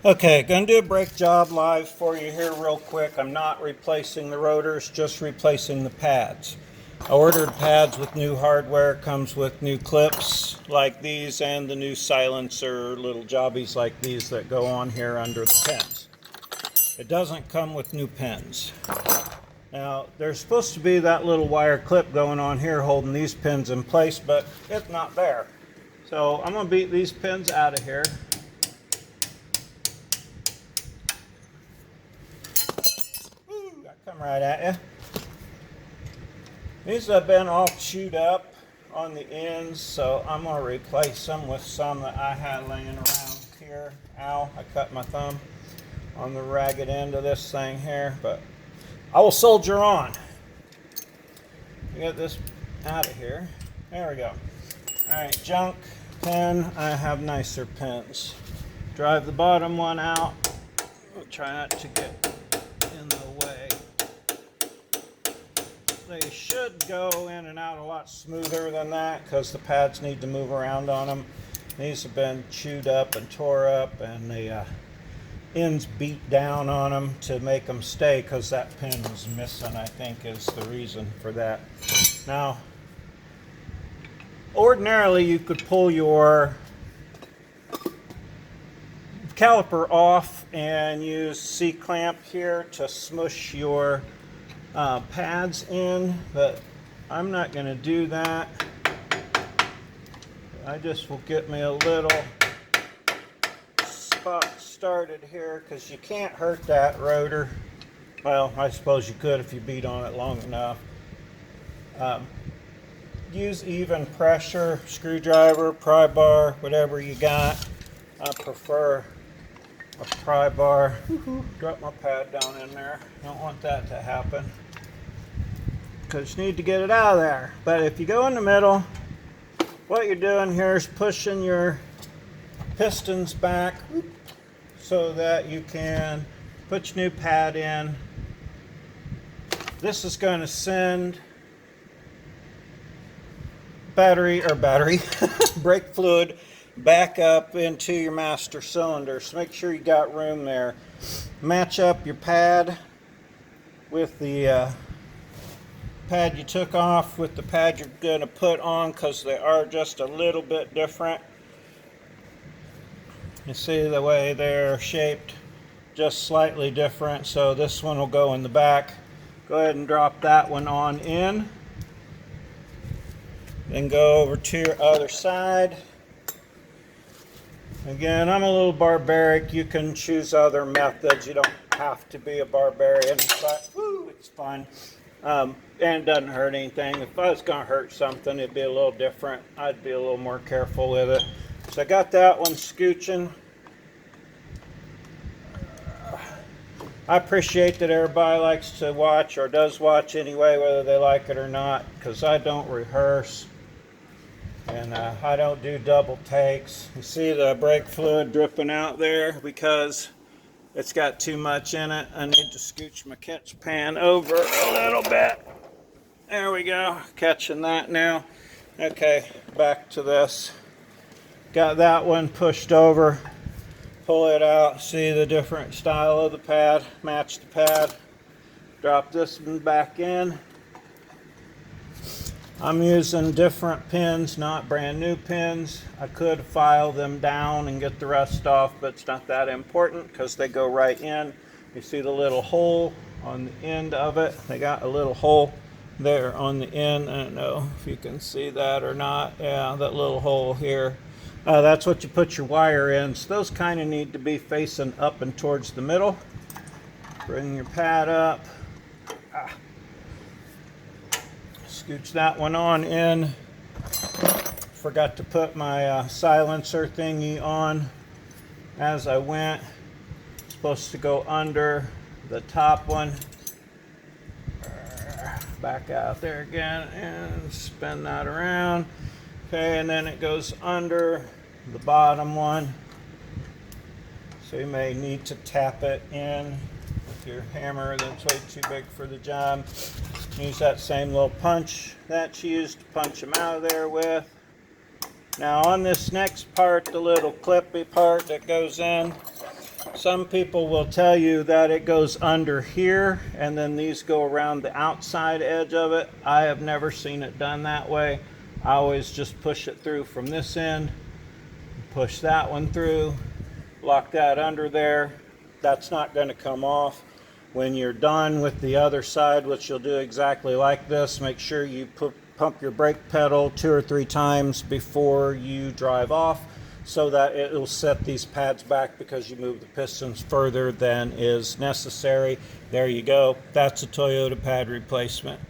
Okay, gonna do a brake job live for you here real quick. I'm not replacing the rotors, just replacing the pads. I ordered pads with new hardware, comes with new clips like these and the new silencer little jobbies like these that go on here under the pins. It doesn't come with new pins. Now, there's supposed to be that little wire clip going on here holding these pins in place, but it's not there. So I'm gonna beat these pins out of here. Come right at you. These have been all chewed up on the ends, so I'm going to replace them with some that I had laying around here. Ow, I cut my thumb on the ragged end of this thing here, but I will soldier on. Get this out of here. There we go. Alright, junk pin. I have nicer pins. Drive the bottom one out. I'll try not to get in the way. They should go in and out a lot smoother than that because the pads need to move around on them. These have been chewed up and tore up, and the ends beat down on them to make them stay because that pin was missing, I think, is the reason for that. Now, ordinarily you could pull your caliper off and use C-clamp here to smush your pads in, but I'm not going to do that. I just will get me a little spot started here because you can't hurt that rotor. Well, I suppose you could if you beat on it long enough. Use even pressure, screwdriver, pry bar, whatever you got. I prefer a pry bar. Drop my pad down in there. Don't want that to happen because you need to get it out of there. But if you go in the middle, what you're doing here is pushing your pistons back so that you can put your new pad in. This is going to send brake fluid back up into your master cylinder. So make sure you got room there. Match up your pad with the pad you took off with the pad you're going to put on because they are just a little bit different. You see the way they're shaped, just slightly different. So this one will go in the back. Go ahead and drop that one on in. Then go over to your other side. Again, I'm a little barbaric. You can choose other methods. You don't have to be a barbarian, but it's fun. And it doesn't hurt anything. If I was going to hurt something, it'd be a little different. I'd be a little more careful with it. So I got that one scooching. I appreciate that everybody likes to watch, or does watch anyway, whether they like it or not, because I don't rehearse. And I don't do double takes. You see the brake fluid dripping out there because it's got too much in it. I need to scooch my catch pan over a little bit. There we go, catching that now. Okay, back to this. Got that one pushed over. Pull it out, see the different style of the pad, match the pad. Drop this one back in. I'm using different pins, not brand new pins. I could file them down and get the rust off, but it's not that important because they go right in. You see the little hole on the end of it. They got a little hole there on the end. I don't know if you can see that or not. Yeah, that little hole here. That's what you put your wire in. So those kind of need to be facing up and towards the middle. Bring your pad up. Scooch that one on in. Forgot to put my silencer thingy on as I went. It's supposed to go under the top one. Back out there again and spin that around. Okay, and then it goes under the bottom one. So you may need to tap it in with your hammer that's way too big for the job. Use that same little punch that you used to punch them out of there with. Now on this next part, the little clippy part that goes in, Some people will tell you that it goes under here and then these go around the outside edge of it. I have never seen it done that way. I always just push it through from this end, push that one through, lock that under there. That's not going to come off. When you're done with the other side, which you'll do exactly like this, make sure you pump your brake pedal 2 or 3 times before you drive off, so that it will set these pads back because you move the pistons further than is necessary. There you go. That's a Toyota pad replacement.